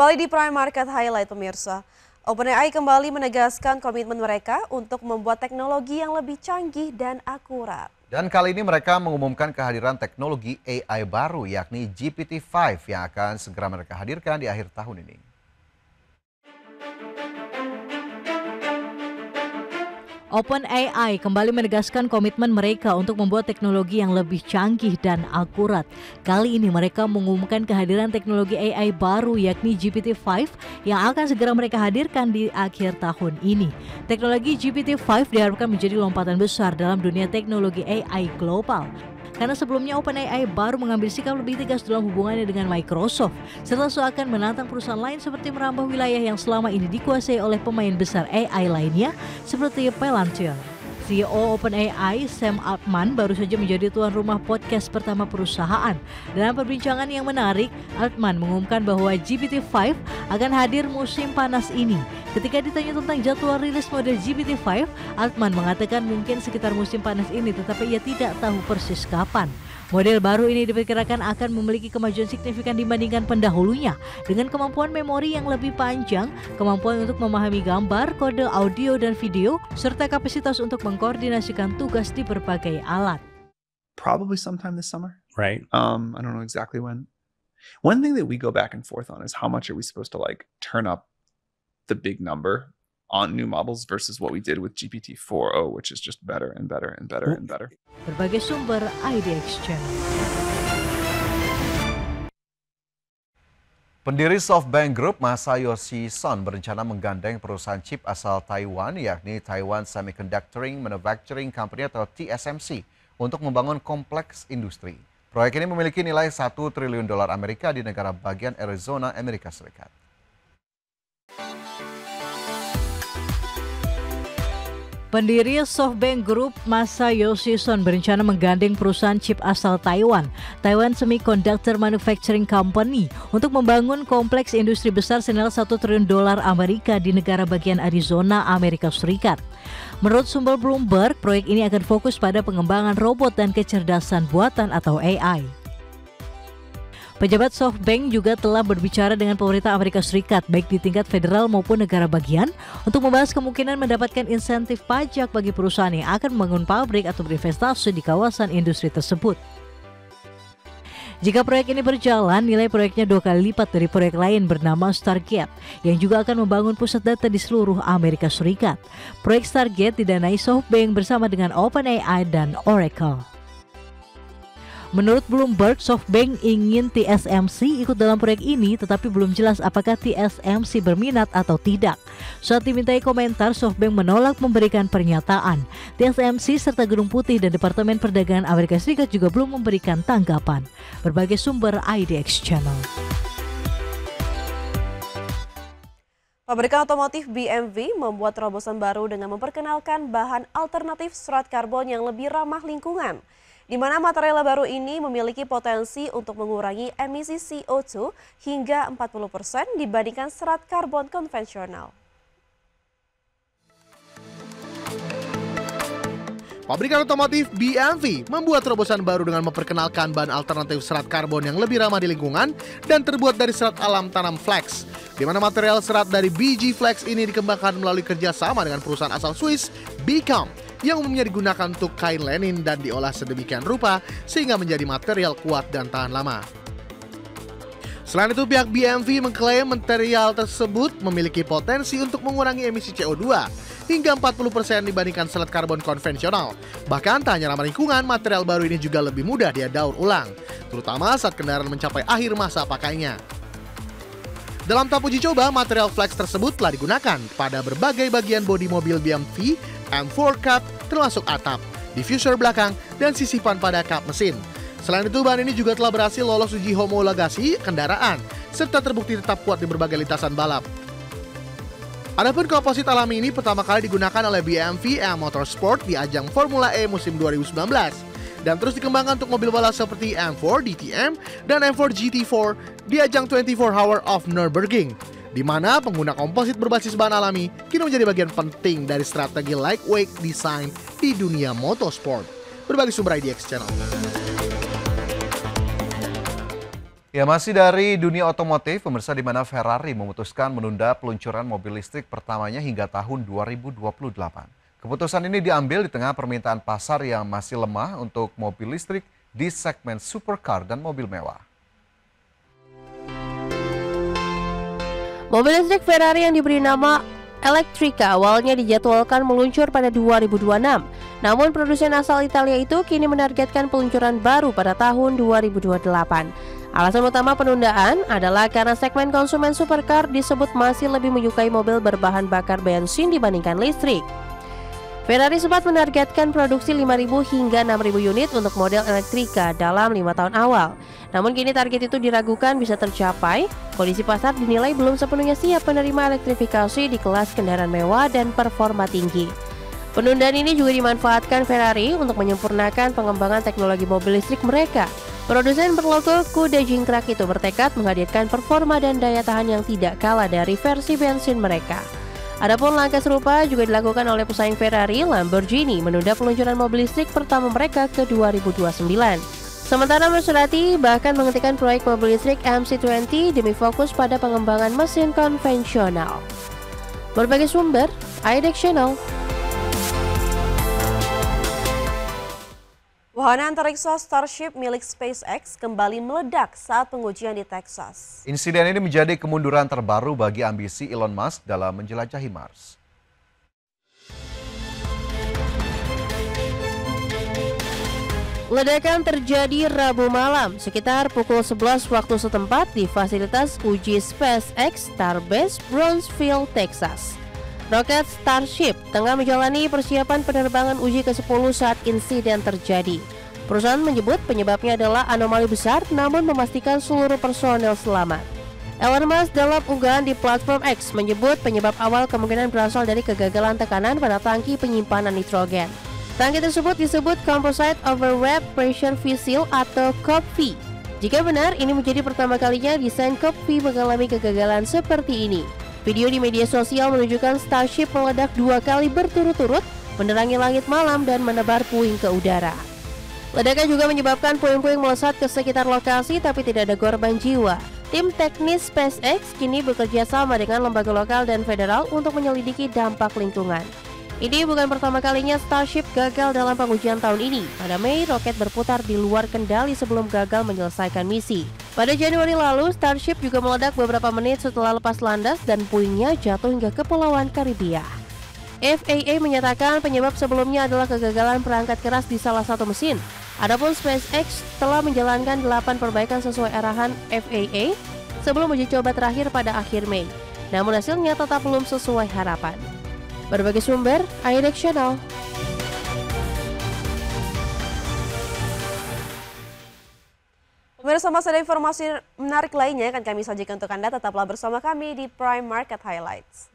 Kembali di Prime Market Highlight pemirsa. OpenAI kembali menegaskan komitmen mereka untuk membuat teknologi yang lebih canggih dan akurat. Dan kali ini mereka mengumumkan kehadiran teknologi AI baru yakni GPT-5 yang akan segera mereka hadirkan di akhir tahun ini. OpenAI kembali menegaskan komitmen mereka untuk membuat teknologi yang lebih canggih dan akurat. Kali ini mereka mengumumkan kehadiran teknologi AI baru yakni GPT-5 yang akan segera mereka hadirkan di akhir tahun ini. Teknologi GPT-5 diharapkan menjadi lompatan besar dalam dunia teknologi AI global. Karena sebelumnya OpenAI baru mengambil sikap lebih tegas dalam hubungannya dengan Microsoft, serta seakan menantang perusahaan lain seperti merambah wilayah yang selama ini dikuasai oleh pemain besar AI lainnya seperti Palantir. CEO OpenAI, Sam Altman, baru saja menjadi tuan rumah podcast pertama perusahaan. Dalam perbincangan yang menarik, Altman mengumumkan bahwa GPT-5 akan hadir musim panas ini. Ketika ditanya tentang jadwal rilis model GPT-5, Altman mengatakan mungkin sekitar musim panas ini, tetapi ia tidak tahu persis kapan. Model baru ini diperkirakan akan memiliki kemajuan signifikan dibandingkan pendahulunya dengan kemampuan memori yang lebih panjang, kemampuan untuk memahami gambar, kode audio dan video, serta kapasitas untuk mengkoordinasikan tugas di berbagai alat. Probably sometime this summer. Right. I don't know exactly when. One thing that we go back and forth on is how much are we supposed to turn up the big number on new models versus what we did with GPT-4o, which is just better and better and better and better. Berbagai sumber IDX Channel. Pendiri SoftBank Group, Masayoshi Son, berencana menggandeng perusahaan chip asal Taiwan, yakni Taiwan Semiconductor Manufacturing Company atau TSMC, untuk membangun kompleks industri. Proyek ini memiliki nilai $1 triliun Amerika di negara bagian Arizona, Amerika Serikat. Pendiri SoftBank Group, Masayoshi Son, berencana menggandeng perusahaan chip asal Taiwan, Taiwan Semiconductor Manufacturing Company, untuk membangun kompleks industri besar senilai $1 triliun Amerika di negara bagian Arizona, Amerika Serikat. Menurut sumber Bloomberg, proyek ini akan fokus pada pengembangan robot dan kecerdasan buatan atau AI. Pejabat SoftBank juga telah berbicara dengan pemerintah Amerika Serikat baik di tingkat federal maupun negara bagian untuk membahas kemungkinan mendapatkan insentif pajak bagi perusahaan yang akan membangun pabrik atau berinvestasi di kawasan industri tersebut. Jika proyek ini berjalan, nilai proyeknya 2 kali lipat dari proyek lain bernama Stargate yang juga akan membangun pusat data di seluruh Amerika Serikat. Proyek Stargate didanai SoftBank bersama dengan OpenAI dan Oracle. Menurut Bloomberg, SoftBank ingin TSMC ikut dalam proyek ini, tetapi belum jelas apakah TSMC berminat atau tidak. Saat dimintai komentar, SoftBank menolak memberikan pernyataan. TSMC serta Gedung Putih dan Departemen Perdagangan Amerika Serikat juga belum memberikan tanggapan. Berbagai sumber IDX Channel. Pabrikan otomotif BMW membuat terobosan baru dengan memperkenalkan bahan alternatif serat karbon yang lebih ramah lingkungan, di mana material baru ini memiliki potensi untuk mengurangi emisi CO2 hingga 40% dibandingkan serat karbon konvensional. Pabrikan otomotif BMW membuat terobosan baru dengan memperkenalkan bahan alternatif serat karbon yang lebih ramah di lingkungan dan terbuat dari serat alam tanam flex, di mana material serat dari BG Flex ini dikembangkan melalui kerjasama dengan perusahaan asal Swiss, Becom, yang umumnya digunakan untuk kain lenin dan diolah sedemikian rupa sehingga menjadi material kuat dan tahan lama. Selain itu, pihak BMW mengklaim material tersebut memiliki potensi untuk mengurangi emisi CO2 hingga 40% dibandingkan serat karbon konvensional. Bahkan tak hanya ramah lingkungan, material baru ini juga lebih mudah didaur ulang, terutama saat kendaraan mencapai akhir masa pakainya. Dalam tahap uji coba, material flex tersebut telah digunakan pada berbagai bagian bodi mobil BMW M4 Cup, termasuk atap, diffuser belakang, dan sisipan pada kap mesin. Selain itu, bahan ini juga telah berhasil lolos uji homologasi kendaraan, serta terbukti tetap kuat di berbagai lintasan balap. Adapun komposit alami ini pertama kali digunakan oleh BMW M Motorsport di ajang Formula E musim 2019, dan terus dikembangkan untuk mobil balap seperti M4 DTM dan M4 GT4 di ajang 24 Hour of Nürburgring, di mana pengguna komposit berbasis bahan alami kini menjadi bagian penting dari strategi lightweight design di dunia motorsport. Berbagai sumber IDX Channel. Ya, masih dari dunia otomotif, pemirsa, di mana Ferrari memutuskan menunda peluncuran mobil listrik pertamanya hingga tahun 2028. Keputusan ini diambil di tengah permintaan pasar yang masih lemah untuk mobil listrik di segmen supercar dan mobil mewah. Mobil listrik Ferrari yang diberi nama Electrica awalnya dijadwalkan meluncur pada 2026. Namun produsen asal Italia itu kini menargetkan peluncuran baru pada tahun 2028. Alasan utama penundaan adalah karena segmen konsumen supercar disebut masih lebih menyukai mobil berbahan bakar bensin dibandingkan listrik. Ferrari sempat menargetkan produksi 5.000 hingga 6.000 unit untuk model Electrica dalam 5 tahun awal. Namun kini target itu diragukan bisa tercapai. Kondisi pasar dinilai belum sepenuhnya siap menerima elektrifikasi di kelas kendaraan mewah dan performa tinggi. Penundaan ini juga dimanfaatkan Ferrari untuk menyempurnakan pengembangan teknologi mobil listrik mereka. Produsen berlogo kuda jingkrak itu bertekad menghadirkan performa dan daya tahan yang tidak kalah dari versi bensin mereka. Adapun langkah serupa juga dilakukan oleh pesaing Ferrari, Lamborghini, menunda peluncuran mobil listrik pertama mereka ke 2029. Sementara Maserati bahkan menghentikan proyek mobil listrik MC20 demi fokus pada pengembangan mesin konvensional. Berbagai sumber, IDEX Channel. Wahana antariksa Starship milik SpaceX kembali meledak saat pengujian di Texas. Insiden ini menjadi kemunduran terbaru bagi ambisi Elon Musk dalam menjelajahi Mars. Ledakan terjadi Rabu malam sekitar pukul 11 waktu setempat di fasilitas uji SpaceX Starbase, Brownsville, Texas. Roket Starship tengah menjalani persiapan penerbangan uji ke-10 saat insiden terjadi. Perusahaan menyebut penyebabnya adalah anomali besar namun memastikan seluruh personel selamat. Elon Musk dalam unggahan di platform X menyebut penyebab awal kemungkinan berasal dari kegagalan tekanan pada tangki penyimpanan nitrogen. Tangki tersebut disebut Composite Overwrap Pressure Vessel atau COPV. Jika benar, ini menjadi pertama kalinya desain COPV mengalami kegagalan seperti ini. Video di media sosial menunjukkan Starship meledak 2 kali berturut-turut, menerangi langit malam dan menebar puing ke udara. Ledakan juga menyebabkan puing-puing melesat ke sekitar lokasi tapi tidak ada korban jiwa. Tim teknis SpaceX kini bekerja sama dengan lembaga lokal dan federal untuk menyelidiki dampak lingkungan. Ini bukan pertama kalinya Starship gagal dalam pengujian tahun ini. Pada Mei, roket berputar di luar kendali sebelum gagal menyelesaikan misi. Pada Januari lalu, Starship juga meledak beberapa menit setelah lepas landas dan puingnya jatuh hingga Kepulauan Karibia. FAA menyatakan penyebab sebelumnya adalah kegagalan perangkat keras di salah satu mesin. Adapun SpaceX telah menjalankan 8 perbaikan sesuai arahan FAA sebelum uji coba terakhir pada akhir Mei. Namun hasilnya tetap belum sesuai harapan. Berbagai sumber, IDEX Channel. Pemirsa, masih ada informasi menarik lainnya akan kami sajikan untuk Anda. Tetaplah bersama kami di Prime Market Highlights.